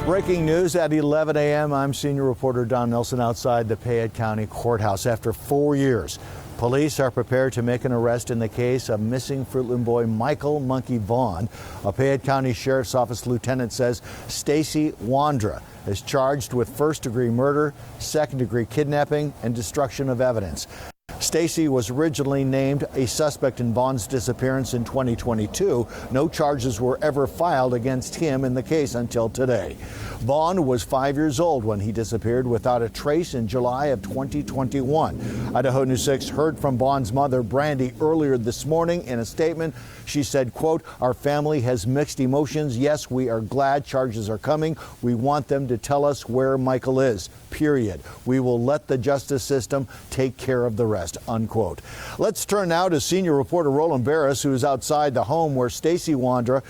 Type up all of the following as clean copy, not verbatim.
Breaking news at 11 a.m. I'm senior reporter Don Nelson outside the Payette County courthouse. After 4 years, police are prepared to make an arrest in the case of missing Fruitland boy Michael Monkey Vaughan. A Payette County Sheriff's Office lieutenant says Stacey Wondra is charged with first-degree murder, second-degree kidnapping, and destruction of evidence. Stacey was originally named a suspect in Vaughan's disappearance in 2022. No charges were ever filed against him in the case until today. Vaughan was 5 years old when he disappeared without a trace in July of 2021. Idaho News 6 heard from Vaughan's mother, Brandy, earlier this morning. In a statement, she said, quote, "Our family has mixed emotions. Yes, we are glad charges are coming. We want them to tell us where Michael is, period. We will let the justice system take care of the rest," unquote. Let's turn now to senior reporter Roland Barris, who is outside the home where Stacey Wondra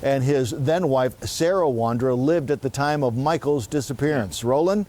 and his then-wife, Sarah Wondra, lived at the time of Michael's disappearance. Roland?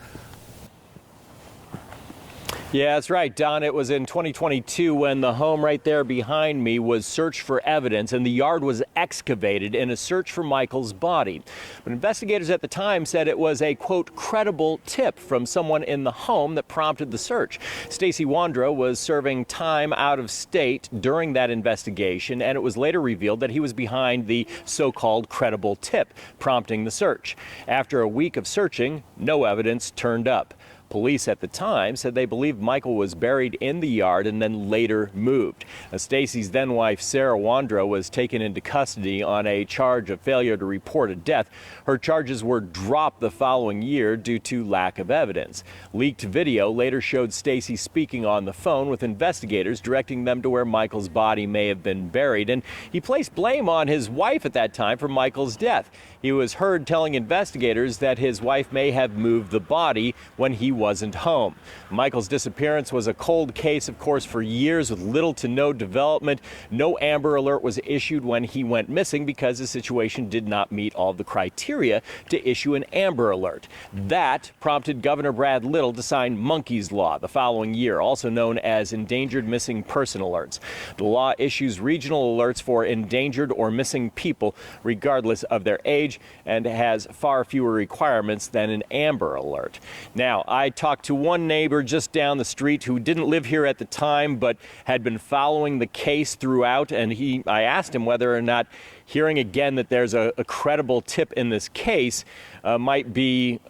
Yeah, that's right, Don. It was in 2022 when the home right there behind me was searched for evidence and the yard was excavated in a search for Michael's body. But investigators at the time said it was a, quote, credible tip from someone in the home that prompted the search. Stacey Wondra was serving time out of state during that investigation, and it was later revealed that he was behind the so-called credible tip prompting the search. After a week of searching, no evidence turned up. Police at the time said they believed Michael was buried in the yard and then later moved. Stacey's then-wife, Sarah Wondra, was taken into custody on a charge of failure to report a death. Her charges were dropped the following year due to lack of evidence. Leaked video later showed Stacey speaking on the phone with investigators, directing them to where Michael's body may have been buried. And he placed blame on his wife at that time for Michael's death. He was heard telling investigators that his wife may have moved the body when he wasn't home. Michael's disappearance was a cold case, of course, for years with little to no development. No Amber Alert was issued when he went missing because the situation did not meet all the criteria to issue an Amber Alert. That prompted Governor Brad Little to sign Monkey's Law the following year, also known as Endangered Missing Person Alerts. The law issues regional alerts for endangered or missing people, regardless of their age, and has far fewer requirements than an Amber Alert. Now, I talked to one neighbor just down the street who didn't live here at the time but had been following the case throughout, and I asked him whether or not hearing again that there's a credible tip in this case might be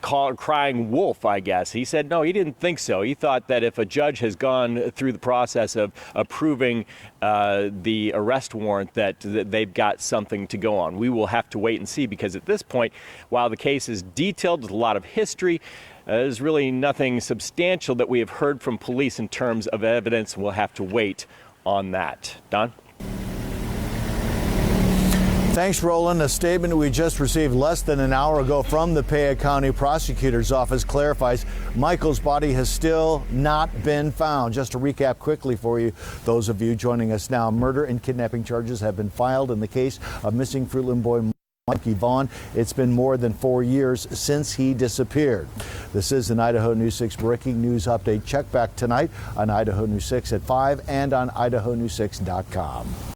crying wolf, I guess. He said no, he didn't think so. He thought that if a judge has gone through the process of approving the arrest warrant, that they've got something to go on. We will have to wait and see, because at this point, while the case is detailed with a lot of history, there's really nothing substantial that we have heard from police in terms of evidence. We'll have to wait on that. Don? Thanks, Roland. A statement we just received less than an hour ago from the Payette County prosecutor's office clarifies Michael's body has still not been found. Just to recap quickly for you, those of you joining us now, murder and kidnapping charges have been filed in the case of missing Fruitland boy Michael Vaughan. It's been more than 4 years since he disappeared. This is an Idaho News 6 breaking news update. Check back tonight on Idaho News 6 at 5 and on idahonews6.com.